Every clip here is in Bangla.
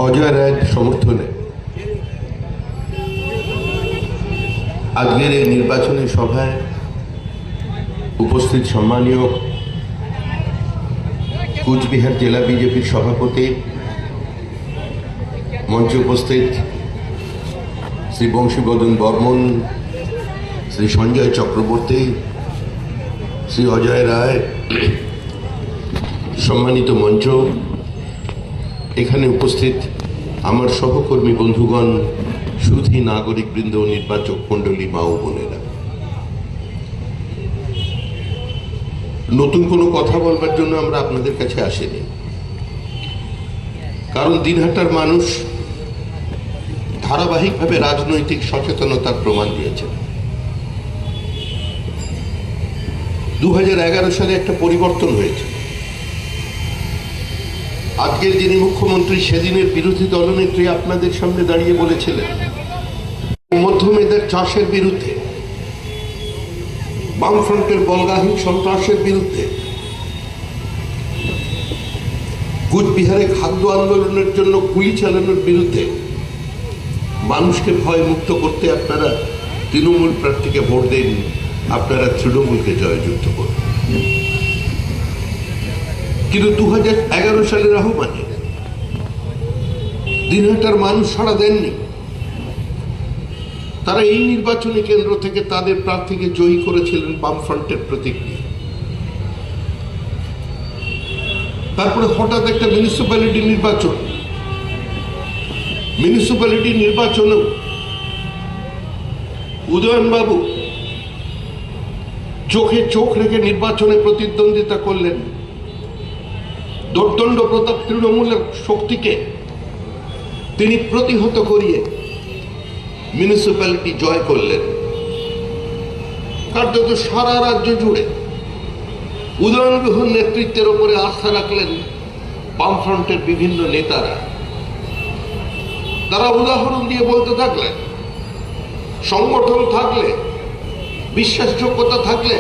অজয় রায়ের সমর্থনে আজকের এই নির্বাচনী সভায় উপস্থিত সম্মানীয় কুচবিহার জেলা বিজেপির সভাপতি, মঞ্চে উপস্থিত শ্রী বংশীবদন বর্মন, শ্রী সঞ্জয় চক্রবর্তী, শ্রী অজয় রায়, সম্মানিত মঞ্চ, এখানে উপস্থিত আমার সহকর্মী বন্ধুগণ, সুধী নাগরিকবৃন্দ, নির্বাচক মণ্ডলী, মা ও বোনেরা, নতুন কোনো কথা বলবার জন্য আমরা আপনাদের কাছে আসিনি। কারণ দিনহাটার মানুষ ধারাবাহিকভাবে রাজনৈতিক সচেতনতার প্রমাণ দিয়েছেন। 2011 সালে একটা পরিবর্তন হয়েছে। আজকের যিনি মুখ্যমন্ত্রী, সেদিনের বিরোধী দলনেত্রী আপনাদের সামনে দাঁড়িয়ে বলেছিলেন মধ্যমেদের চাষের বিরুদ্ধে, বামফ্রন্টের বলগাহীন সন্ত্রাসের বিরুদ্ধে, কুচবিহারে খাদ্য আন্দোলনের জন্য গুলি চালানোর বিরুদ্ধে মানুষকে ভয় মুক্ত করতে আপনারা তৃণমূল প্রার্থীকে ভোট দেন, আপনারা তৃণমূলকে জয়যুক্ত করুন। কিন্তু 2011 সালের আহ্বানে দিনহাটার মানুষ সাড়া দেননি। তারা এই নির্বাচনী কেন্দ্র থেকে তাদের প্রার্থীকে জয়ী করেছিলেন বামফ্রন্টের প্রতীক নিয়ে। তারপরে হঠাৎ একটা মিউনিসিপ্যালিটি নির্বাচনেও উদয়নবাবু চোখে চোখ রেখে নির্বাচনে প্রতিদ্বন্দ্বিতা করলেন। দোর্দণ্ড প্রতাপ তৃণমূলের শক্তিকে তিনি প্রতিহত করিয়ে মিউনিসিপ্যালিটি জয় করলেন। কার্যত সারা রাজ্য জুড়ে উদয়নগুহর নেতৃত্বের উপরে আস্থা রাখলেন বামফ্রন্টের বিভিন্ন নেতারা। তারা উদাহরণ দিয়ে বলতে থাকলেন, সংগঠন থাকলে, বিশ্বাসযোগ্যতা থাকলে,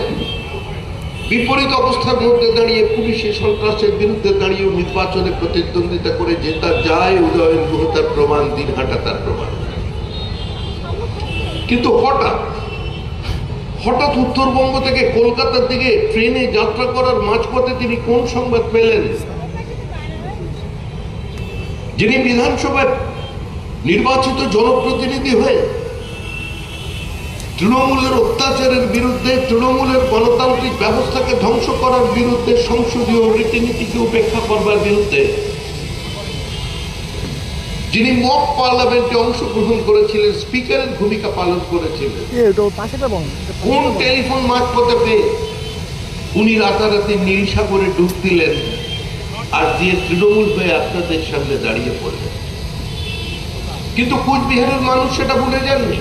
বিপরীত অবস্থার মধ্যে দাঁড়িয়ে পুলিশের সন্ত্রাসের বিরুদ্ধে দাঁড়িয়ে নির্বাচনে প্রতিদ্বন্দ্বিতা করে জেতা যায়। উদয়ন গুহ তার প্রমাণ, দিনহাটা তার প্রমাণ। কিন্তু হঠাৎ উত্তরবঙ্গ থেকে কলকাতার দিকে ট্রেনে যাত্রা করার মাঝপথে তিনি কোন সংবাদ পেলেন? যিনি বিধানসভায় নির্বাচিত জনপ্রতিনিধি হয়ে তৃণমূলের অত্যাচারের বিরুদ্ধে, তৃণমূলের গণতান্ত্রিক ব্যবস্থাকে ধ্বংস করার বিরুদ্ধে, সংসদীয় রীতিনীতিকে উপেক্ষা করবার বিরুদ্ধে যিনি মক পার্লামেন্টে অংশগ্রহণ করেছিলেন, স্পিকারের ভূমিকা পালন করেছিলেন, কোন টেলিফোন মাঝপথে পেয়ে উনি রাতারাতি নীলসাগরে ডুব দিলেন আর দিয়ে তৃণমূল হয়ে আপনাদের সামনে দাঁড়িয়ে পড়লেন। কিন্তু কুচবিহারের মানুষ সেটা ভুলে যাননি।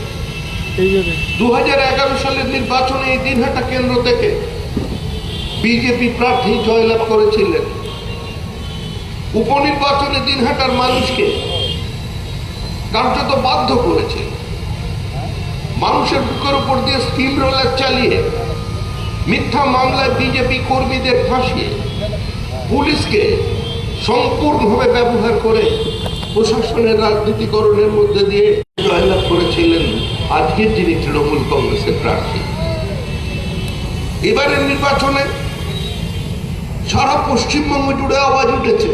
2011 সালের নির্বাচনে এই দিনহাটা কেন্দ্র থেকে বিজেপি প্রার্থী জয়লাভ করেছিলেন। উপনির্বাচনে দিনহাটার মানুষকে কার্যত বাধ্য করেছে মানুষের বুকের উপর দিয়ে স্টিম রোলার চালিয়ে, মিথ্যা মামলায় বিজেপি কর্মীদের ফাঁসিয়ে, পুলিশকে সম্পূর্ণভাবে ব্যবহার করে প্রশাসনের রাজনীতিকরণের মধ্যে দিয়ে জয়লাভ করেছিলেন আজকের যিনি তৃণমূল কংগ্রেসের প্রার্থী। এবারের নির্বাচনে সারা পশ্চিমবঙ্গ জুড়ে আওয়াজ উঠেছে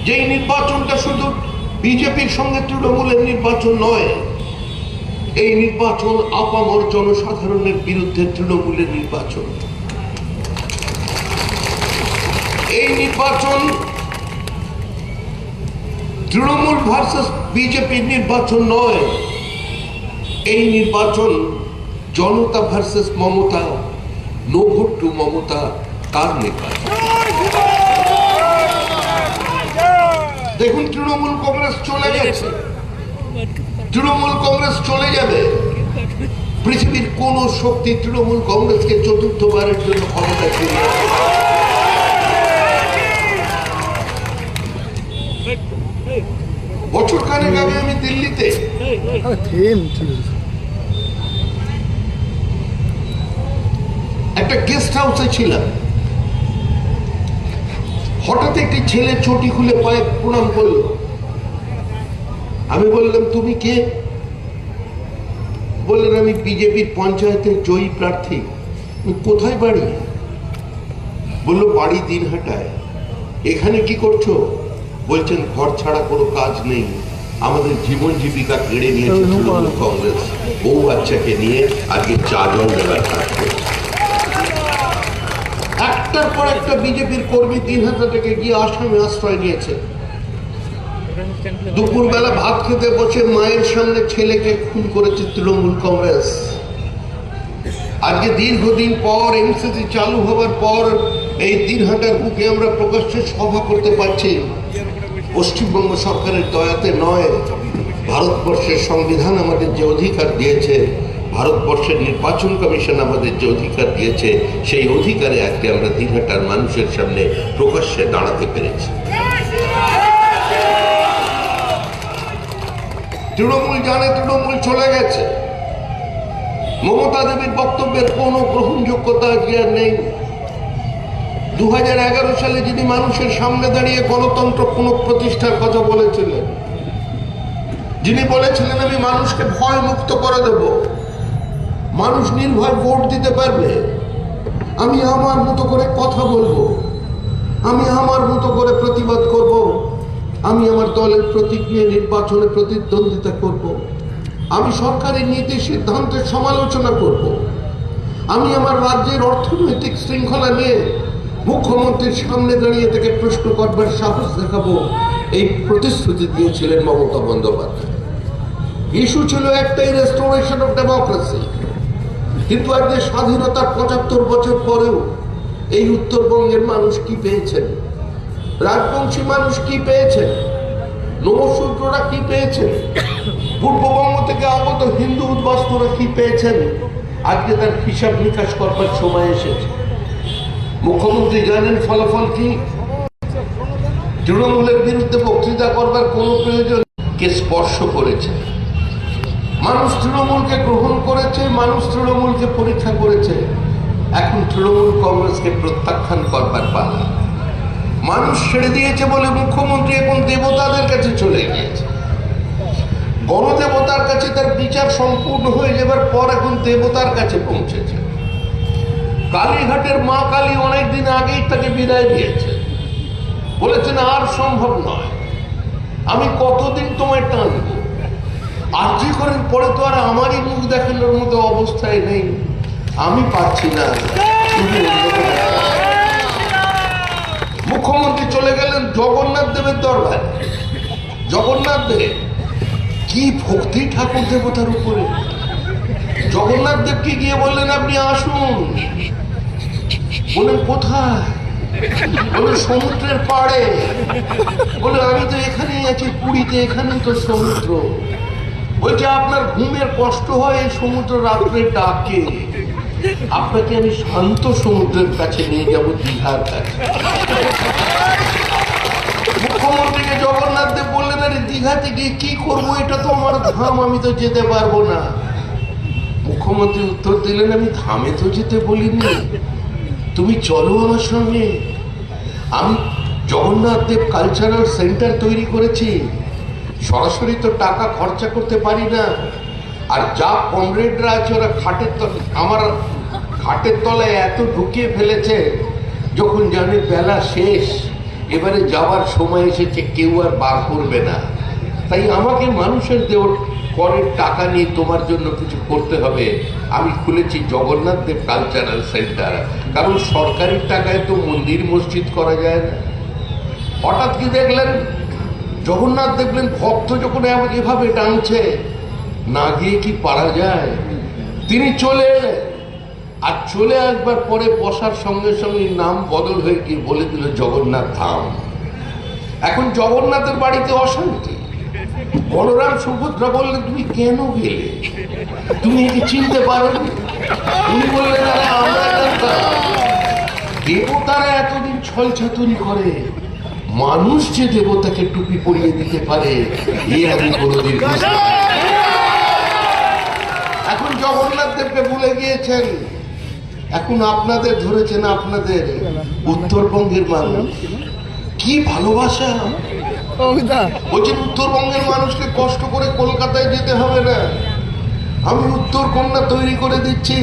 যে এই নির্বাচনটা শুধু বিজেপির সঙ্গে তৃণমূলের নির্বাচন নয়, এই নির্বাচন আপামর জনসাধারণের বিরুদ্ধে তৃণমূলের নির্বাচন। এই নির্বাচন তৃণমূল ভার্সেস বিজেপির নির্বাচন নয়, এই নির্বাচন জনতা versus Mamata, no vote to Mamata, তার নির্বাচন। দেখুন, তৃণমূল কংগ্রেস চলে গেছে, তৃণমূল কংগ্রেস চলে যাবে। পৃথিবীর কোন শক্তি তৃণমূল কংগ্রেসকে চতুর্থবারের জন্য ক্ষমতা ফিরিয়ে আনবে? বছর খানেক আগে আমি দিল্লিতে একটা গেস্ট হাউসে ছিলাম। হঠাৎ একটি ছেলে চটি খুলে পায়ে প্রণাম করল। আমি বললাম, তুমি কে? বললেন, আমি বিজেপির পঞ্চায়েতের জয়ী প্রার্থী। কোথায় বাড়ি? বলল, বাড়ি দিনহাটায়। এখানে কি করছো? বলছেন, ঘর ছাড়া কোনো কাজ নেই, আমাদের জীবন জীবিকা কেড়ে নিয়েছে তৃণমূল কংগ্রেস, বউ বাচ্চাকে নিয়ে আজকে 4 জন বেলা কাজ করছে। একটার পর একটা বিজেপির কর্মী দিনহাটা থেকে গিয়ে আসামে আশ্রয় নিয়েছে। দুপুরবেলা ভাত খেতে বসে মায়ের সামনে ছেলেকে খুন করেছে তৃণমূল কংগ্রেস। আজকে দীর্ঘদিন পর এমসিসি চালু হওয়ার পর এই দিনহাটার বুকে আমরা প্রকাশ্যে সভা করতে পারছি। পশ্চিমবঙ্গ সরকারের দয়াতে নয়, ভারতবর্ষের সংবিধান আমাদের যে অধিকার দিয়েছে, ভারতবর্ষের নির্বাচন কমিশন আমাদের যে অধিকার দিয়েছে, সেই অধিকারে আজকে আমরা দিনহাটার মানুষের সামনে প্রকাশ্যে দাঁড়াতে পেরেছি। তৃণমূল জানে তৃণমূল চলে গেছে। মমতা দেবীর বক্তব্যের কোনো গ্রহণযোগ্যতা আজকে আর নেই। 2011 সালে যিনি মানুষের সামনে দাঁড়িয়ে গণতন্ত্র পুনঃপ্রতিষ্ঠার কথা বলেছিলেন, যিনি বলেছিলেন আমি মানুষকে ভয় মুক্ত করে দেব, মানুষ নির্ভয় ভোট দিতে পারবে, আমি আমার মতো করে কথা বলবো, আমি আমার মতো করে প্রতিবাদ করব, আমি আমার দলের প্রতীক নিয়ে নির্বাচনে প্রতিদ্বন্দ্বিতা করব, আমি সরকারি নীতি সিদ্ধান্তের সমালোচনা করব, আমি আমার রাজ্যের অর্থনৈতিক শৃঙ্খলা নিয়ে মুখ্যমন্ত্রীর সামনে দাঁড়িয়ে থেকে প্রশ্ন করবার সাহস দেখাবো, এই প্রতিশ্রুতি দিয়েছিলেন মমতা বন্দ্যোপাধ্যায়। ইস্যু ছিল একটাই, রেস্টোরেশন অফ ডেমোক্রেসি। কিন্তু আজকে স্বাধীনতার 75 বছর পরেও এই উত্তরবঙ্গের মানুষ কি পেয়েছেন, রাজবংশী মানুষ কি পেয়েছেন, নবশূদ্ররা কি পেয়েছেন, পূর্ববঙ্গ থেকে আগত হিন্দু উদ্বাস্তুরা কি পেয়েছেন, আজকে তার হিসাব নিকাশ করবার সময় এসেছে। মুখ্যমন্ত্রী জানেন ফলাফল কি? তৃণমূলের বিরুদ্ধে বক্তৃতা করবার কোন প্রয়োজন কে স্পর্শ করেছে। মানুষ তৃণমূলকে গ্রহণ করেছে, মানুষ তৃণমূলকে পরীক্ষা করেছে। এখন তৃণমূল কংগ্রেসকে প্রত্যাখ্যান করবার পালা। মানুষ ছেড়ে দিয়েছে বলে মুখ্যমন্ত্রী এখন দেবতাদের কাছে চলে গিয়েছে। গণদেবতার কাছে তার বিচার সম্পূর্ণ হয়ে যাবার পর এখন দেবতার কাছে পৌঁছেছে। কালীঘাটের মা কালী অনেকদিন আগেই তাকে বিদায় দিয়েছে, বলেছেন আর সম্ভব নয়, আমি কতদিন তোমায় টানবো। আর্জি করেন পরে তো আর আমারই মুখ দেখানোর মতো অবস্থায় নেই, আমি পাচ্ছি না। মুখ্যমন্ত্রী চলে গেলেন জগন্নাথ দেবের দরবার। জগন্নাথ দেব কি ভক্তি ঠাকুর দেবতার উপরে। জগন্নাথ দেবকে গিয়ে বললেন, আপনি আসুন। বললেন, কোথায়? বললেন, সমুদ্রের পাড়ে। বলে, আমি তো এখানেই আছি, পুরীতে, এখানে তো সমুদ্র। বলছে, আপনার ঘুমের কষ্ট হয়, এই সমুদ্র রাত্রে ডাকে, আপনাকে আমি শান্ত সমুদ্রের কাছে নিয়ে যাব, দীঘার কাছে। মুখ্যমন্ত্রীকে জগন্নাথ দেব বললেন, আরে দীঘাতে গিয়ে কি করবো, এটা তো আমার ধাম, আমি তো যেতে পারবো না। মুখ্যমন্ত্রী উত্তর দিলেন, আমি ধামে তো যেতে বলিনি, তুমি চলো আমার সঙ্গে। আমি জগন্নাথ দেব কালচারাল সেন্টার তৈরি করেছি, সরাসরি তো টাকা খরচা করতে পারি না। আর যা কমরেডরা আছে ওরা খাটের তলায়, আমার খাটের তলায় এত ঢুকিয়ে ফেলেছে, যখন জানে বেলা শেষ, এবারে যাওয়ার সময় এসেছে, কেউ আর বার করবে না। তাই আমাকে মানুষের দেওয়ার করের টাকা নিয়ে তোমার জন্য কিছু করতে হবে। আমি খুলেছি জগন্নাথ দেব কালচারাল সেন্টার, কারণ সরকারি টাকায় তো মন্দির মসজিদ করা যায় না। হঠাৎ কি দেখলেন, জগন্নাথ দেখলেন ভক্ত যখন এভাবে টানছে, না গিয়ে কি পারা যায়। তিনি চলে এলেন, আর চলে আসবার পরে বসার সঙ্গে সঙ্গে নাম বদল হয়ে গিয়ে বলে দিল জগন্নাথ ধাম। এখন জগন্নাথের বাড়িতে অশান্তি। বলরাম সুভদ্রা বললেন, তুমি কেন গেলে, তুমি একে চিনতে পারোনি? উনি বললেন, আরে আমরা জানতাম, দেবতারা এতদিন ছলছাতুরি করে, মানুষ যে দেবতাকে টুপি পরিয়ে দিতে পারে এ আমি কোনোদিন। এখন জগন্নাথ দেবকে ভুলে গিয়েছেন, এখন আপনাদের ধরেছেন, আপনাদের উত্তরবঙ্গের মানুষ। কি ভালোবাসা! বলছেন উত্তরবঙ্গের মানুষকে কষ্ট করে কলকাতায় যেতে হবে না, আমি উত্তরকন্যা তৈরি করে দিচ্ছি।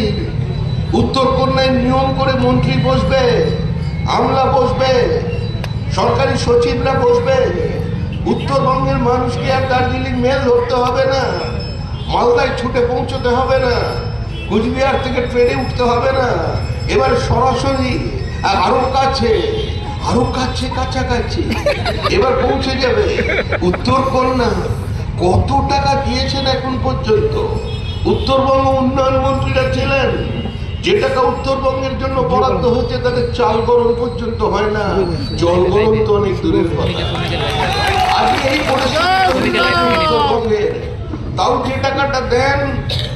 উত্তরকন্যায় নিয়ম করে মন্ত্রী বসবে, আমলা বসবে, সরকারি সচিবরা বসবে। উত্তরবঙ্গের মানুষকে আর দার্জিলিং মেল ধরতে হবে না, মালদায় ছুটে পৌঁছতে হবে না, কুচবিহার থেকে ট্রেনে উঠতে হবে না। এবার সরাসরি আরো কাছে কাছাকাছি এবার পৌঁছে যাবে উত্তরকন্যা। কত টাকা দিয়েছেন এখন পর্যন্ত? উত্তরবঙ্গ উন্নয়ন মন্ত্রীরা ছিলেন, যে টাকা উত্তরবঙ্গের জন্য বরাদ্দ হয়েছে তাদের চাল গরম পর্যন্ত হয় না, জল গরম তো অনেক দূরের কথা। আজকে এই উত্তরবঙ্গের তাও যে টাকাটা দেন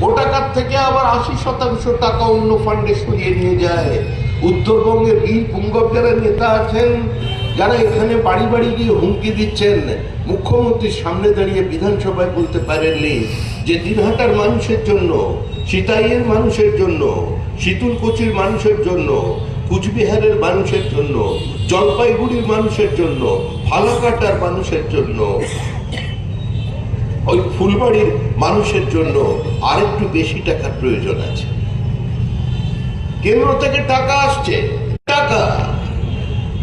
ও টাকার থেকে আবার 80% টাকা অন্য ফান্ডে সরিয়ে নিয়ে যায়। উত্তরবঙ্গের বীর পুঙ্গব যারা নেতা আছেন, যারা এখানে বাড়ি বাড়ি গিয়ে হুমকি দিচ্ছেন, মুখ্যমন্ত্রীর সামনে দাঁড়িয়ে বিধানসভায় বলতে পারেননি যে দিনহাটার মানুষের জন্য, সিতাইয়ের মানুষের জন্য, শীতলকুচির মানুষের জন্য, কুচবিহারের মানুষের জন্য, জলপাইগুড়ির মানুষের জন্য, ফালাকাটার মানুষের জন্য, ওই ফুলবাড়ির মানুষের জন্য আরেকটু বেশি টাকার প্রয়োজন আছে। কেন্দ্র থেকে টাকা আসছে, টাকা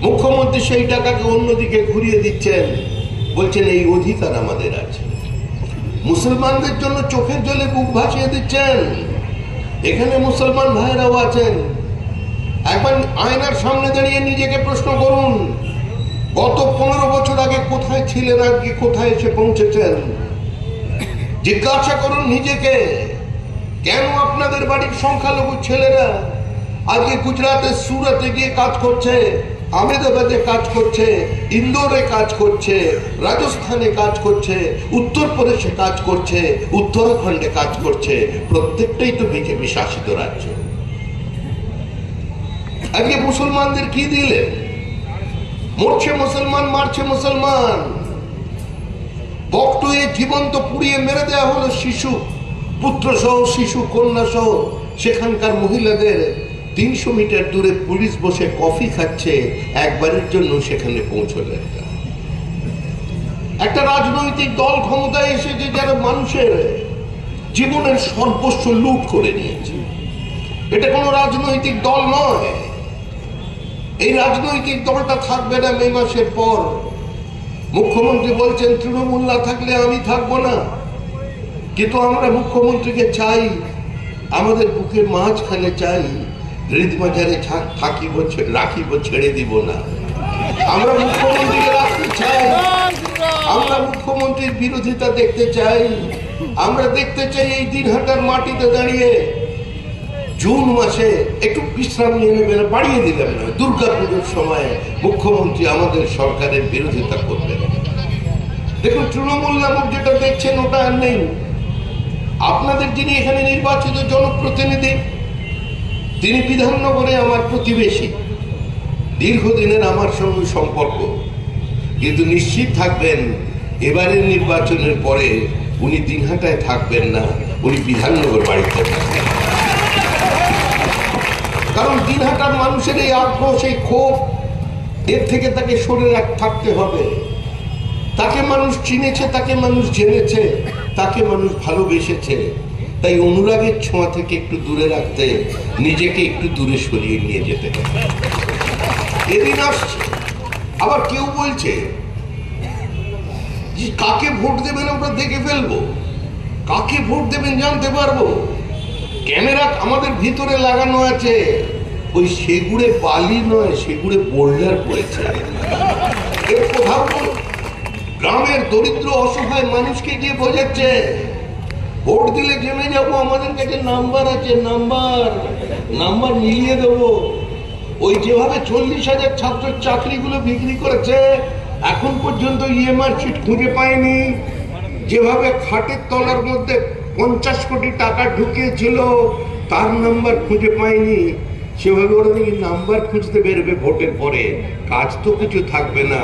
মুখ্যমন্ত্রী সেই টাকাকে অন্যদিকে ঘুরিয়ে দিচ্ছেন, বলছেন এই অধিকার আমাদের আছে। মুসলমানদের জন্য চোখের জলে বুক ভাসিয়ে দিচ্ছেন। এখানে মুসলমান ভাইরাও আছেন, একবার আয়নার সামনে দাঁড়িয়ে নিজেকে প্রশ্ন করুন, গত 15 বছর আগে কোথায় ছিলেন, আজকে কোথায় এসে পৌঁছেছেন? জিজ্ঞাসা করুন নিজেকে, কেন আপনাদের বাড়ির সংখ্যালঘু ছেলেরা আজকে গুজরাটের সুরাতে গিয়ে কাজ করছে, আহমেদাবাদে কাজ করছে, ইন্দোরে কাজ করছে, রাজস্থানে কাজ করছে, উত্তরপ্রদেশে কাজ করছে, উত্তরাখণ্ডে কাজ করছে। প্রত্যেকটাই তো বিজেপি শাসিত রাজ্য। আজকে মুসলমানদের কি দিলেন? মরছে মুসলমান, মারছে মুসলমান। বকটুয়ে জীবন্ত পুড়িয়ে মেরে দেওয়া হলো শিশু, পুত্র সহ, শিশু কন্যা সহ। সেখানকার মহিলাদের 300 মিটার দূরে পুলিশ বসে কফি খাচ্ছে, একবারের জন্য সেখানে পৌঁছলেন না। একটা রাজনৈতিক দল ক্ষমতায় এসেছে যারা মানুষের জীবনের সর্বস্ব লুট করে নিয়েছে। এটা কোনো রাজনৈতিক দল নয়। এই রাজনৈতিক দলটা থাকবে না মে মাসের পর। মুখ্যমন্ত্রী বলছেন তৃণমূল না থাকলে আমি থাকবো না, কিন্তু আমরা মুখ্যমন্ত্রীকে চাই, আমাদের বুকের মাঝখানে চাই, হৃদমাজারে থাকিব, রাখিব, ছেড়ে দিব না। আমরা মুখ্যমন্ত্রীকে রাখতে চাই, আমরা মুখ্যমন্ত্রীর বিরোধিতা দেখতে চাই। আমরা দেখতে চাই এই দিনহাটার মাটিতে দাঁড়িয়ে জুন মাসে একটু বিশ্রাম নিয়ে নেবেন, বাড়িয়ে দিলেন না, দুর্গাপুজোর সময় মুখ্যমন্ত্রী আমাদের সরকারের বিরোধিতা করবেন। দেখুন তৃণমূল নামক যেটা দেখছেন ওটা আর নেই। আপনাদের যিনি এখানে নির্বাচিত জনপ্রতিনিধি, তিনি বিধাননগরে আমার প্রতিবেশী, দীর্ঘদিনের আমার সঙ্গে সম্পর্ক। কিন্তু নিশ্চিত থাকবেন এবারের নির্বাচনের পরে উনি দিনহাটায় থাকবেন না, উনি বিধাননগর বাড়িতে থাকবেন। কারণ দিনহাটার মানুষের এই আক্রোশ, এই ক্ষোভ, এর থেকে তাকে সরে থাকতে হবে। তাকে মানুষ চিনেছে, তাকে মানুষ জেনেছে, তাকে মানুষ ভালোবেসেছে। তাই অনুরাগের ছোঁয়া থেকে একটু দূরে রাখতে, নিজেকে একটু দূরে সরিয়ে নিয়ে যেতে হবে। এদিন আসছে, আবার কেউ বলছে যে কাকে ভোট দেবেন আমরা দেখে ফেলবো, কাকে ভোট দেবেন জানতে পারবো। ক্যামেরা আমাদের ভিতরে লাগানো আছে, ওই সেগুড়ে বালি নয়, সেগুড়ে বোল্ডার পড়েছে। এর কোথাও গ্রামের দরিদ্র অসহায় মানুষকে গিয়ে বোঝাচ্ছে ভোট দিলে জেনে যাবো, আমাদের কাছে নাম্বার আছে, নাম্বার মিলিয়ে দেবো। ওই যেভাবে 40,000 ছাত্র চাকরিগুলো বিক্রি করেছে, এখন পর্যন্ত ইএমআই শিট খুঁজে পায়নি। যেভাবে খাটের তলার মধ্যে 50 কোটি টাকা ঢুকিয়েছিল, তার নাম্বার খুঁজে পায়নি। সেভাবে ওরা নাম্বার খুঁজতে বেরোবে ভোটের পরে, কাজ তো কিছু থাকবে না,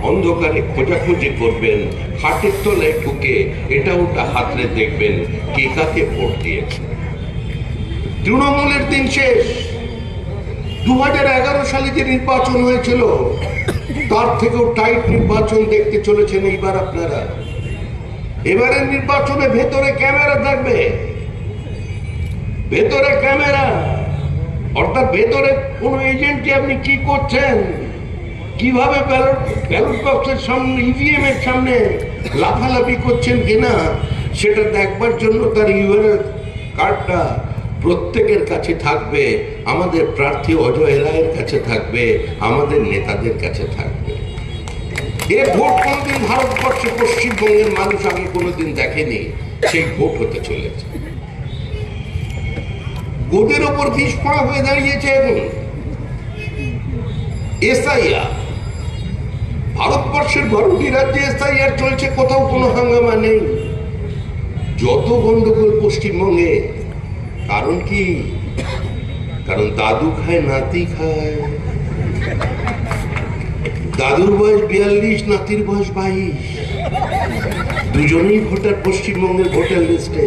অন্ধকারে খোঁজাখুঁজি করবেন, খাটের তলায় ঢুকে এটা ওটা হাতড়ে দেখবেন কে কাকে ভোট দিয়েছে। তৃণমূলের দিন শেষ। 2011 সালে যে নির্বাচন হয়েছিল তার থেকেও টাইট নির্বাচন দেখতে চলেছেন এইবার আপনারা। এবারের নির্বাচনে ভেতরে ক্যামেরা থাকবে, ভেতরে ক্যামেরা, অর্থাৎ ভেতরে কোন এজেন্টকে আপনি কি করছেন, কিভাবে ব্যালট বক্সের সামনে, ইভিএম এর সামনে লাফালাফি করছেন কিনা সেটা দেখবার জন্য তার ইউআর কার্ডটা প্রত্যেকের কাছে থাকবে। আমাদের প্রার্থী অজয় রায়ের কাছে থাকবে, আমাদের নেতাদের কাছে থাকবে। এ ভোট কোনদিন ভারতবর্ষে পশ্চিমবঙ্গের মানুষ আগে কোনোদিন দেখেনি, সেই ভোট হতে চলেছে। গোদের ওপর বিষ পড়া হয়ে দাঁড়িয়েছে এখন এসআইআর। ভারতবর্ষের 12টি রাজ্যে এসআইআর চলছে, কোথাও কোনো হাঙ্গামা নেই। যত গন্ডগোল পশ্চিমবঙ্গে, কারণ কি? কারণ দাদু খায় নাতি খায়। দাদুর বয়স 42, নাতির বয়স 22, দুজনেই ভোটার পশ্চিমবঙ্গের ভোটার লিস্টে।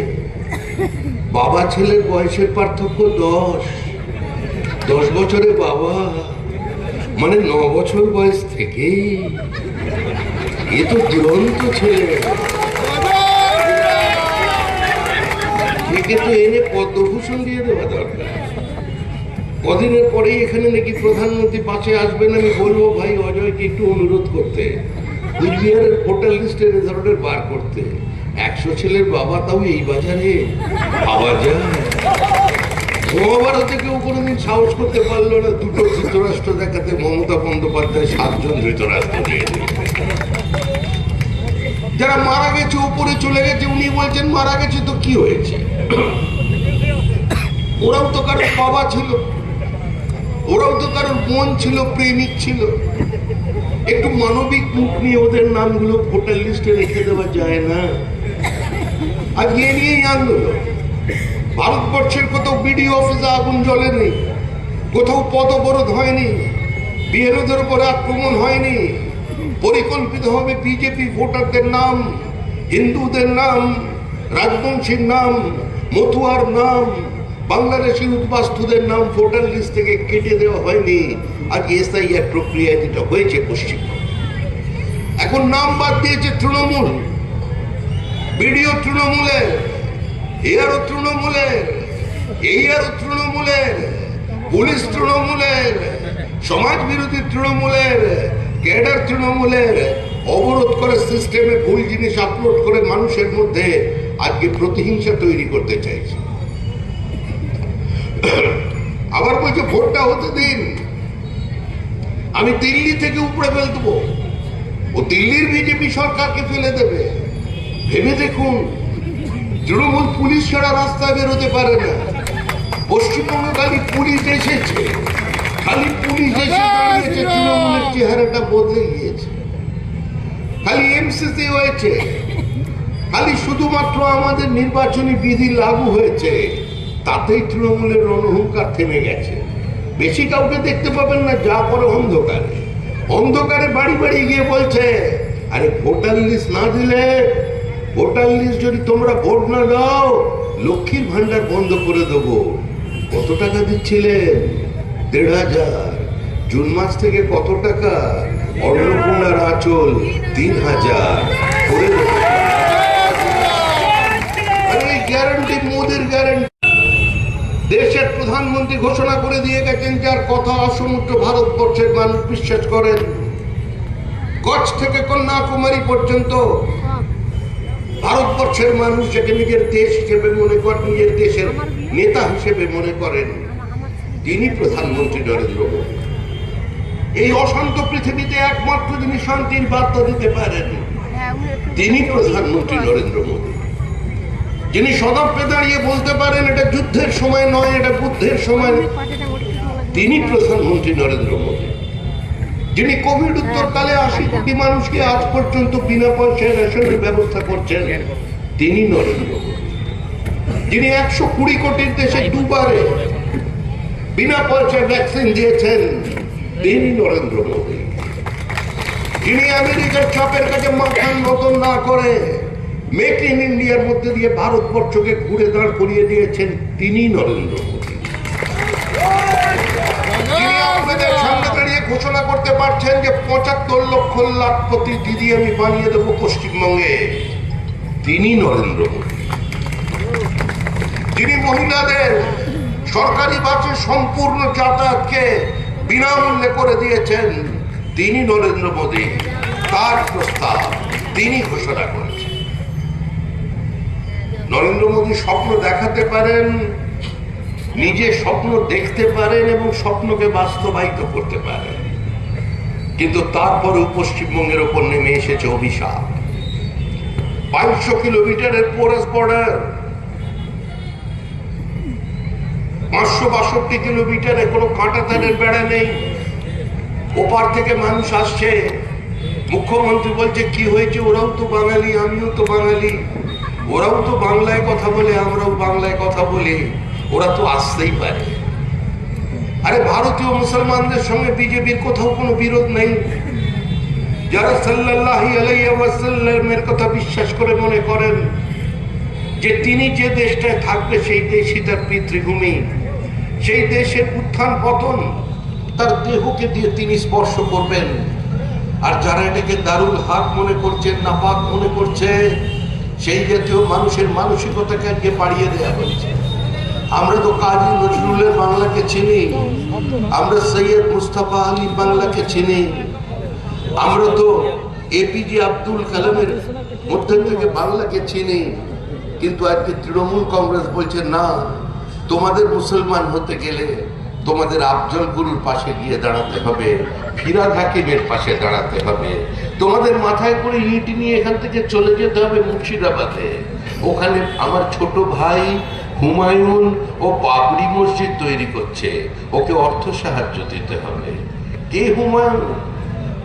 বাবা ছেলের বয়সের পার্থক্য 10 বছরে বাবা, মানে 9 বছর বয়স থেকেই। এ তো দুরন্ত ছেলে, একে তো এনে পদ্মভূষণ দিয়ে দেওয়া দরকার। কদিনের পরেই এখানে নাকি প্রধানমন্ত্রী পাশে আসবেন। আমি বলবো ভাই অজয়কে একটু অনুরোধ করতে, কুচবিহারের ভোটার লিস্টের রেজাল্টের বার করতে। 100 ছেলের বাবা, তাও এই বাজারে পাওয়া যায়। মহাভারতে কেউ কোনোদিন সাহস করতে পারলো না দুটো ধৃতরাষ্ট্র দেখাতে। মমতা বন্দ্যোপাধ্যায় 7 জন ধৃতরাষ্ট্র দিয়ে দিয়েছে। যারা মারা গেছে, উপরে চলে গেছে, উনি বলছেন মারা গেছে তো কি হয়েছে? ওরাও তো কারোর বাবা ছিল, ওরাও তো কারোর বোন ছিল, প্রেমিক ছিল। একটু মানবিক মুখ নিয়ে ওদের নামগুলো ভোটার লিস্টে রেখে দেওয়া যায় না? আজ এ নিয়েই আন্দোলন। ভারতবর্ষের কোথাও বিডিও অফিসে আগুন জ্বলেনি, কোথাও পদ অবরোধ হয়নি, বিএলওদের উপর আক্রমণ হয়নি। পরিকল্পিতভাবে বিজেপি ভোটারদের নাম, হিন্দুদের নাম, রাজবংশীর নাম, মতুয়ার নাম, বাংলাদেশি উদ্বাস্তুদের নাম ভোটার লিস্ট থেকে কেটে দেওয়া হয়নি। আজ এসআইআর প্রক্রিয়া যেটা হয়েছে পশ্চিমবঙ্গে, এখন নাম বাদ দিয়েছে তৃণমূল। বিডিও তৃণমূলের, এআরও তৃণমূলের, এইআরও তৃণমূলের, পুলিশ তৃণমূলের, সমাজ বিরোধী তৃণমূলের, ক্যাডার তৃণমূলের। অবরোধ করে সিস্টেমে ভুল জিনিস আপলোড করে মানুষের মধ্যে আজকে প্রতিহিংসা তৈরি করতে চাইছে। আবার বলছে ভোটটা হতে দিন, আমি দিল্লি থেকে উপরে ফেলে দেবো। ও দিল্লির বিজেপি সরকারকে ফেলে দেবে। ভেবে দেখুন, তৃণমূল পুলিশ ছাড়া রাস্তায় বেরোতে পারে না। পশ্চিমবঙ্গে খালি পুলিশ এসেছে, খালি পুলিশ এসে দাঁড়িয়েছে, তৃণমূলের চেহারাটা বদলে গিয়েছে। খালি এমসিসি হয়েছে, খালি শুধুমাত্র আমাদের নির্বাচনী বিধি লাগু হয়েছে, তাতেই তৃণমূলের রণহুঙ্কার থেমে গেছে। বেশি কাউকে দেখতে পাবেন না, যা করে অন্ধকারে। অন্ধকারে বাড়ি বাড়ি গিয়ে বলছে, আরে ভোটার লিস্ট না দিলে, ভোটার লিস্ট যদি তোমরা ভোট না দাও, লক্ষ্মীর ভান্ডার বন্ধ করে দেবো। কত টাকা দিচ্ছিলেন? 1,500। জুন মাস থেকে কত টাকা? অন্নপূর্ণার আঁচল 3,000 করে দেবো। আরে গ্যারান্টি, মোদির গ্যারান্টি। দেশের প্রধানমন্ত্রী ঘোষণা করে দিয়ে গেছেন, যার কথা সমগ্র ভারতবর্ষের মানুষ বিশ্বাস করেন। কচ্ছ থেকে কন্যাকুমারী পর্যন্ত ভারতবর্ষের মানুষ যাকে নিজের দেশ হিসেবে মনে করেন, নিজের দেশের নেতা হিসেবে মনে করেন, তিনি প্রধানমন্ত্রী নরেন্দ্র মোদী। এই অশান্ত পৃথিবীতে একমাত্র যিনি শান্তির বার্তা দিতে পারেন, তিনি প্রধানমন্ত্রী নরেন্দ্র মোদী। যিনি সদর্পে দাঁড়িয়ে বলতে পারেন এটা যুদ্ধের সময় নয়, এটা বুদ্ধের সময়, তিনি প্রধানমন্ত্রী নরেন্দ্র মোদী। যিনি কোভিড উত্তরকালে 80 কোটি মানুষকে আজ পর্যন্ত বিনা পয়সায় রেশনের ব্যবস্থা করছেন, তিনি নরেন্দ্র মোদী। যিনি 120 কোটির দেশে 2 বারে বিনা পয়সায় ভ্যাকসিন দিয়েছেন, তিনি নরেন্দ্র মোদী। যিনি আমেরিকার চাপের কাছে মাথা নত না করে মেক ইন ইন্ডিয়ার মধ্যে দিয়ে ভারতবর্ষকে ঘুরে দাঁড় করিয়ে দিয়েছেন, তিনি নরেন্দ্র মোদী। যিনি ঘোষণা করতে পারছেন যে ৭৫ লক্ষ লাখপতি দিদি আমি বানিয়ে দেবো পশ্চিমবঙ্গে, তিনি নরেন্দ্র মোদী। যিনি মহিলাদের সরকারি বাসে সম্পূর্ণ যাতায়াতকে বিনামূল্যে করে দিয়েছেন, তিনি নরেন্দ্র মোদী। তার প্রস্তাব তিনি ঘোষণা করেছেন। নরেন্দ্র মোদী স্বপ্ন দেখাতে পারেন, নিজে স্বপ্ন দেখতে পারেন এবং স্বপ্নকে বাস্তবায়িত করতে পারেন, কিন্তু তারপরেও পশ্চিমবঙ্গের উপর নেমে এসেছে অভিশাপ। 500 কিলোমিটারের পোরাস বর্ডার, 562 কিলোমিটারে কোনো কাঁটাতারের বেড়া নেই। ওপার থেকে মানুষ আসছে, মুখ্যমন্ত্রী বলছে কি হয়েছে, ওরাও তো বাঙালি, আমিও তো বাঙালি, ওরাও তো বাংলায় কথা বলে, আমরাও বাংলায় কথা বলি, ওরা তো আসতেই পারে। আরে ভারতীয় মুসলমানদের সঙ্গে বিজেপির কোথাও কোনো বিরোধ নেই। যারা সাল্লাল্লাহু আলাইহি ওয়াসাল্লামের কথা বিশ্বাস করে মনে করেন যে তিনি যে দেশটায় থাকবে সেই দেশই তার পিতৃভূমি, সেই দেশের উত্থান পতন তার দেহকে দিয়ে তিনি স্পর্শ করবেন। আর যারা এটাকে দারুল হাক মনে করছেন, নাপাক মনে করছে, সেই জাতীয় মানুষের মানসিকতাকে আজকে বাড়িয়ে দেওয়া হয়েছে। আমরা তো কাজী নজরুলের বাংলাকে চিনি, আমরা সৈয়দ মুস্তাফা আলীর বাংলাকে চিনি, আমরা তো এপিজে আব্দুল কালামের মধ্যে থেকে বাংলাকে চিনি। কিন্তু আজকে তৃণমূল কংগ্রেস বলছে না, তোমাদের মুসলমান হতে গেলে তোমাদের আফজল গুরুর পাশে গিয়ে দাঁড়াতে হবে, ফিরাদ হাকিমের পাশে দাঁড়াতে হবে, তোমাদের মাথায় করে ইট নিয়ে এখান থেকে চলে যেতে হবে মুর্শিদাবাদে, ওখানে আমার ছোট ভাই হুমায়ুন ও বাবরি মসজিদ তৈরি করছে, ওকে অর্থ সাহায্য দিতে হবে। কে হুমায়ুন?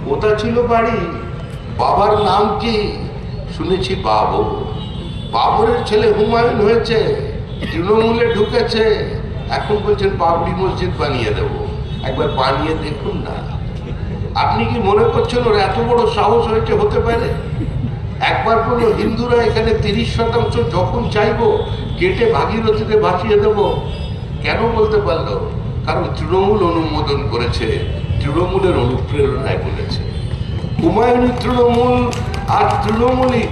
কোথা ছিল বাড়ি? বাবার নাম কি? শুনেছি বাবর। বাবরের ছেলে হুমায়ুন হয়েছে, তৃণমূলে ঢুকেছে, এখন বলছেন বাবরি মসজিদ বানিয়ে দেব। একবার বানিয়ে দেখুন না। আপনি কি মনে করছেন ওর এত বড় সাহস হয়েছে? হতে পারে? একবার বলল হিন্দুরা এখানে 30% যখন চাইবো কেটে ভাগীরথীতে ভাসিয়ে দেব। কেন বলতে পারলো? কারণ তৃণমূল অনুমোদন করেছে, তৃণমূলের অনুপ্রেরণায় বলেছে। হুমায়ুন তৃণমূল আর তৃণমূলই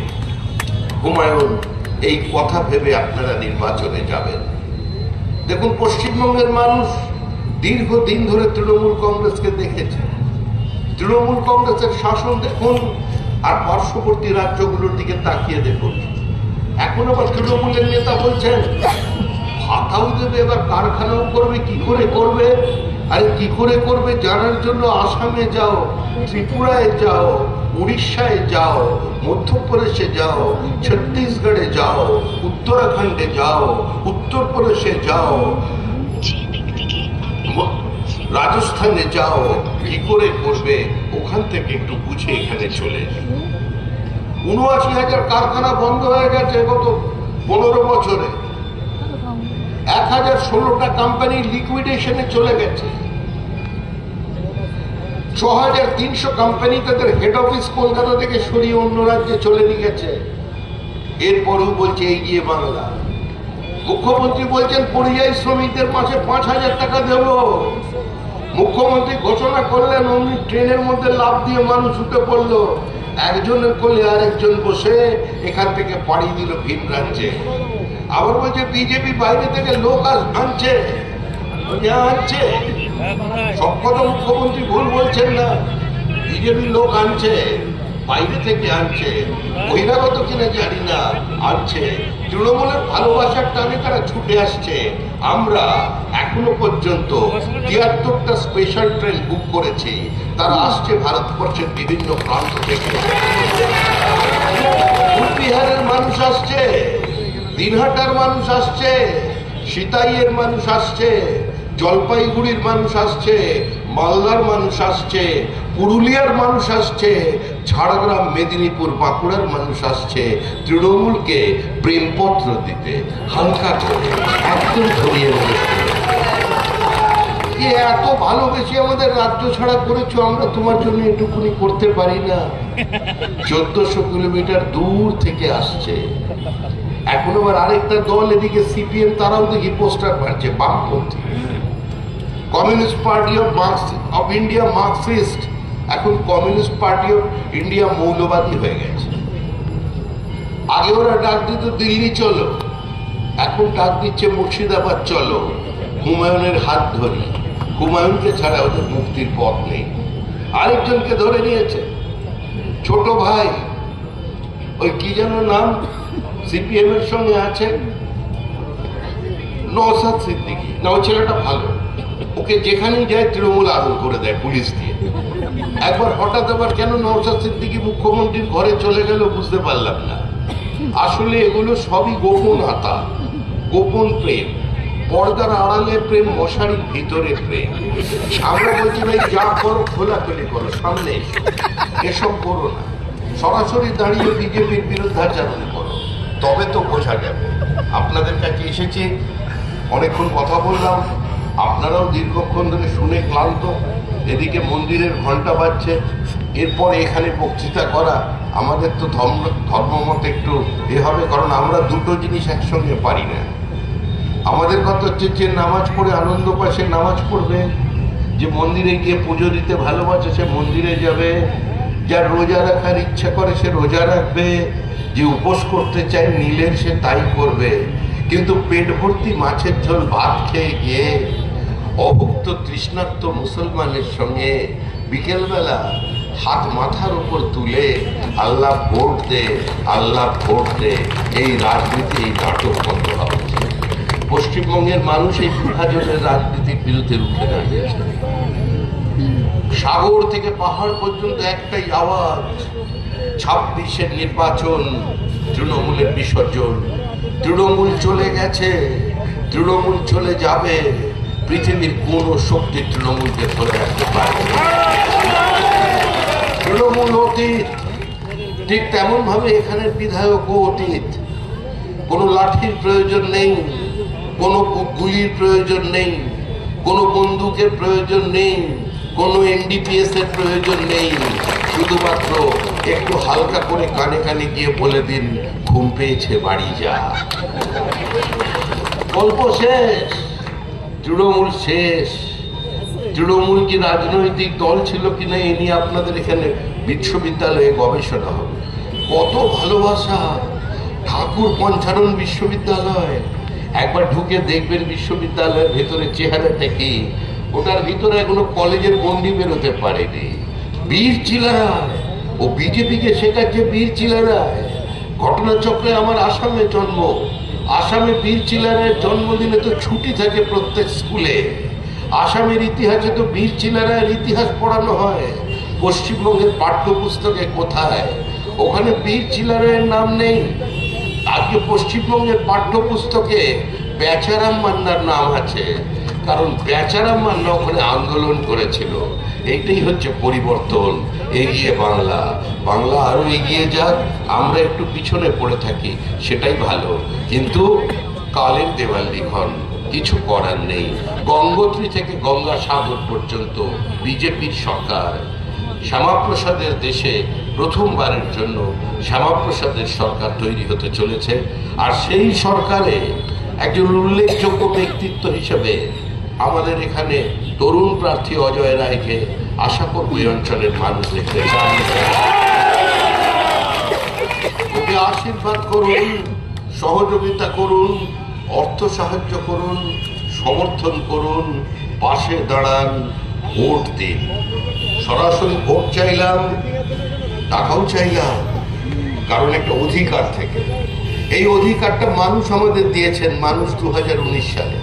হুমায়ুন, এই কথা ভেবে আপনারা নির্বাচনে যাবেন। দেখুন, পশ্চিমবঙ্গের মানুষ দীর্ঘদিন ধরে তৃণমূল কংগ্রেসকে দেখেছে। তৃণমূল কংগ্রেসের শাসন দেখুন আর পার্শ্ববর্তী রাজ্যগুলোর দিকে তাকিয়ে দেখুন। এখন আবার তৃণমূলের নেতা বলছেন ভাতাও দেবে, এবার কারখানাও করবে। কি করে করবে? আরে কি করে করবে জানার জন্য আসামে যাও, ত্রিপুরায় যাও, উড়িষ্যায় যাও, মধ্যপ্রদেশে যাও, ছত্তিশগড়ে যাও, উত্তরাখণ্ডে যাও, উত্তরপ্রদেশে যাও, রাজস্থানে যাও। কি করে করবে ওখান থেকে একটু বুঝে এখানে চলে। ৭৯,০০০ কারখানা বন্ধ হয়ে গেছে গত 15 বছরে। 1016টা কোম্পানি লিকুইডেশনে চলে গেছে। ৬৩০০ কোম্পানি তাদের হেড অফিস কলকাতা থেকে সরিয়ে অন্য রাজ্যে চলে নিয়ে গেছে। এরপরও বলছে এগিয়ে বাংলা। মুখ্যমন্ত্রী বলছেন পরিযায়ী শ্রমিকদের মাসে ৫,০০০ টাকা দেব। মুখ্যমন্ত্রী ঘোষণা করলেন, অমনি ট্রেনের মধ্যে লাফ দিয়ে মানুষ উঠে পড়লো। একজনের কোলে আরেকজন বসে এখান থেকে পাড়ি দিল ভিন রাজ্যে। আবার বলছে বিজেপি বাইরে থেকে লোক আনছে। আনছে সব কথা মুখ্যমন্ত্রী ভুল বলছেন না। বিজেপি লোক আনছে, বাইরে থেকে আনছে, বহিরাগত কিনা জানি না, আনছে। তৃণমূলের ভালোবাসার টানে তারা ছুটে আসছে। আমরা এখনো পর্যন্ত ৭৩টা স্পেশাল ট্রেন বুক করেছি, তারা আসছে ভারতবর্ষের বিভিন্ন প্রান্ত থেকে। বিহারের মানুষ আসছে, দিনহাটার মানুষ আসছে, সিতাইয়ের মানুষ আসছে, জলপাইগুড়ির মানুষ আসছে, মালদার মানুষ আসছে, পুরুলিয়ার মানুষ আসছে, ঝাড়গ্রাম, মেদিনীপুর, বাঁকুড়ার মানুষ আসছে তৃণমূলকে প্রেমপত্র দিতে, হালকা করে একদম ধরিয়ে এত ভালোবেসে আমাদের রাজ্য ছাড়া করেছো, আমরা তোমার জন্য এটুকুনি করতে পারি না? ১৪০০ কিলোমিটার দূর থেকে আসছে। এখন আবার আরেকটা দল এদিকে সিপিএম, তারাও দেখি পোস্টার মারছে বামপন্থী। Communist party of India Marxist, এখন কমিউনিস্ট পার্টি অফ ইন্ডিয়া মৌলবাদী হয়ে গেছে। আগে ওরা ডাক দিত দিল্লি চলো, এখন ডাক দিচ্ছে মুর্শিদাবাদ চলো, হুমায়ুনের হাত ধরি। হুমায়ুনকে ছাড়া ওদের মুক্তির পথ নেই। আরেকজনকে ধরে নিয়েছে, ছোট ভাই, ওই কি যেন নাম, সিপিএম এর সঙ্গে আছেন নওশাদ সিদ্দিকী। না, ওই ছেলেটা ভালো, ওকে যেখানেই যায় তৃণমূল আদর করে দেয় পুলিশ দিয়ে। একবার হঠাৎ আবার কেন নওশাদ সিদ্দিকী মুখ্যমন্ত্রীর ঘরে চলে গেল বুঝতে পারলাম না। আসলে এগুলো সবই গোপন আতা, গোপন প্রেম, পর্দার আড়ালে প্রেম, মশারির ভিতরে প্রেম। আমরা বলছি ভাই যা করো খোলাখুলি করো, সামনে এসো, এসব করো না, সরাসরি দাঁড়িয়ে বিজেপির বিরুদ্ধাচরণ করো, তবে তো বোঝা যাবে। আপনাদের কাছে এসেছি, অনেকক্ষণ কথা বললাম, আপনারাও দীর্ঘক্ষণ ধরে শুনে ক্লান্ত। এদিকে মন্দিরের ঘন্টা বাজছে, এরপর এখানে বক্তৃতা করা আমাদের তো ধর্মমত একটু হবে, কারণ আমরা দুটো জিনিস একসঙ্গে পারি না। আমাদের কথা হচ্ছে যে নামাজ পড়ে আনন্দ পায় সে নামাজ পড়বে, যে মন্দিরে গিয়ে পুজো দিতে ভালোবাসে সে মন্দিরে যাবে, যার রোজা রাখার ইচ্ছা করে সে রোজা রাখবে, যে উপোস করতে চায় নীলের সে তাই করবে। কিন্তু পেট ভর্তি মাছের ঝোল ভাত খেয়ে গিয়ে অভুক্ত তৃষ্ণার্ত মুসলমানের সঙ্গে বিকেলবেলা হাত মাথার উপর তুলে আল্লাহ ভোট দে, আল্লাহ ভোট দে, এই রাজনীতি, এই নাটক বন্ধ হওয়া উচিত। পশ্চিমবঙ্গের মানুষ এই বিভাজনের রাজনীতির বিরুদ্ধে রুখে দাঁড়িয়েছে। সাগর থেকে পাহাড় পর্যন্ত একটাই আওয়াজ, 26-এর নির্বাচন, তৃণমূলের বিসর্জন। তৃণমূল চলে গেছে, তৃণমূল চলে যাবে, পৃথিবীর কোন শক্তি তৃণমূলকে ধরে রাখতে পারে। তৃণমূল অতীত, ঠিক তেমন ভাবে এখানের বিধায়কও অতীত। কোনো লাঠির প্রয়োজন নেই, কোনো গুলির প্রয়োজন নেই, কোনো বন্দুকের প্রয়োজন নেই, কোনো এনডিপিএস এর প্রয়োজন নেই। শুধুমাত্র একটু হালকা করে কানে কানে গিয়ে বলে দিন ঘুম পেয়েছে বাড়ি যা, গল্প শেষ, তৃণমূল শেষ। তৃণমূল কি রাজনৈতিক দল ছিল কিনা এ নিয়ে আপনাদের এখানে বিশ্ববিদ্যালয়ে গবেষণা হবে। কত ভালোবাসা, ঠাকুর পঞ্চানন বিশ্ববিদ্যালয়, একবার ঢুকে দেখবেন বিশ্ববিদ্যালয়ের ভেতরে চেহারাটা কি। ওটার ভিতরে এখনো কলেজের গন্ডি বেরোতে পারেনি। বীর চিলারায়, ও বিজেপিকে শেখাচ্ছে বীর চিলারায়। ঘটনাচক্রে আমার আসামে জন্ম, আসামে বীর চিলারায়ের জন্মদিনে তো ছুটি থাকে প্রত্যেক স্কুলে। আসামের ইতিহাসে তো বীর চিলারায়ের ইতিহাস পড়ানো হয়। পশ্চিমবঙ্গের পাঠ্যপুস্তকে কোথায়? ওখানে বীর চিলারায়ের নাম নেই। আজকে পশ্চিমবঙ্গের পাঠ্যপুস্তকে বেচারাম মান্নার নাম আছে, কারণ বেচারাম মান্না ওখানে আন্দোলন করেছিল। এইটাই হচ্ছে পরিবর্তন। এগিয়ে বাংলা, বাংলা আরো এগিয়ে যাক, আমরা একটু পিছনে পড়ে থাকি সেটাই ভালো। কিন্তু কালের দেওয়াল লিখন, কিছু করার নেই। গঙ্গোত্রী থেকে গঙ্গাসাগর পর্যন্ত বিজেপির সরকার। শ্যামাপ্রসাদের দেশে প্রথমবারের জন্য শ্যামাপ্রসাদের সরকার তৈরি হতে চলেছে। আর সেই সরকারে একজন উল্লেখযোগ্য ব্যক্তিত্ব হিসেবে আমাদের এখানে তরুণ প্রার্থী অজয় রায়কে আশা করব এই অঞ্চলের মানুষ দেখতে চান। ওকে আশীর্বাদ করুন, সহযোগিতা করুন, অর্থ সাহায্য করুন, সমর্থন করুন, পাশে দাঁড়ান, ভোট দিন। সরাসরি ভোট চাইলাম, টাকাও চাইলাম, কারণ একটা অধিকার থেকে। এই অধিকারটা মানুষ আমাদের দিয়েছেন, মানুষ 2019 সালে,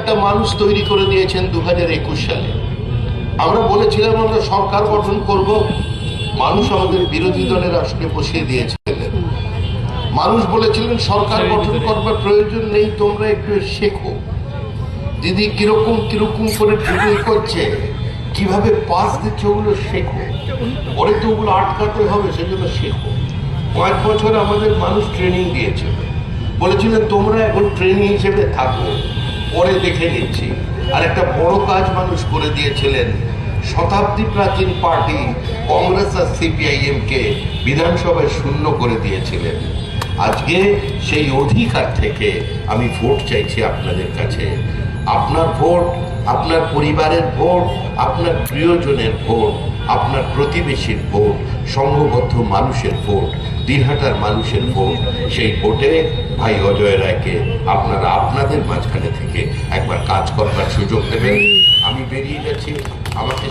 একটা মানুষ তৈরি করে দিয়েছেন 2021 সালে। আমরা বলেছিলাম আমরা সরকার গঠন করব, মানুষ আমাদের বিরোধী দলের আসনে বসিয়ে দিয়েছিলেন। মানুষ বলেছিলেন সরকার গঠন করবার প্রয়োজন নেই, তোমরা একটু শেখো। দিদি কিরকম কিরকম করে ভিডিও করছে, কিভাবে পাস দিচ্ছে, ওগুলো শেখো, পরে তো ওগুলো আটকাতে হবে, সেজন্য শেখো। 5 বছর আমাদের মানুষ ট্রেনিং দিয়েছিল, বলেছিলেন তোমরা এখন ট্রেনিং হিসেবে থাকো, পরে দেখে নিচ্ছি। আর একটা বড় কাজ মানুষ করে দিয়েছিলেন, শতাব্দী প্রাচীন পার্টি কংগ্রেস আর সিপিআইএম কে বিধানসভায় শূন্য করে দিয়েছিলেন। আজকে সেই অধিকার থেকে আমি ভোট চাইছি আপনাদের কাছে। আপনার ভোট আপনার পরিবারের ভোট, আপনার প্রিয়জনের ভোট, আপনার প্রতিবেশীর ভোট, সংঘবদ্ধ মানুষের ভোট, দিনহাটার মানুষের ভোট। সেই ভোটে ভাই অজয় রায়কে আপনারা আপনাদের মাঝখানে থেকে একবার কাজ করবার সুযোগ দেবেন। আমি বেরিয়ে যাচ্ছি, আমাকে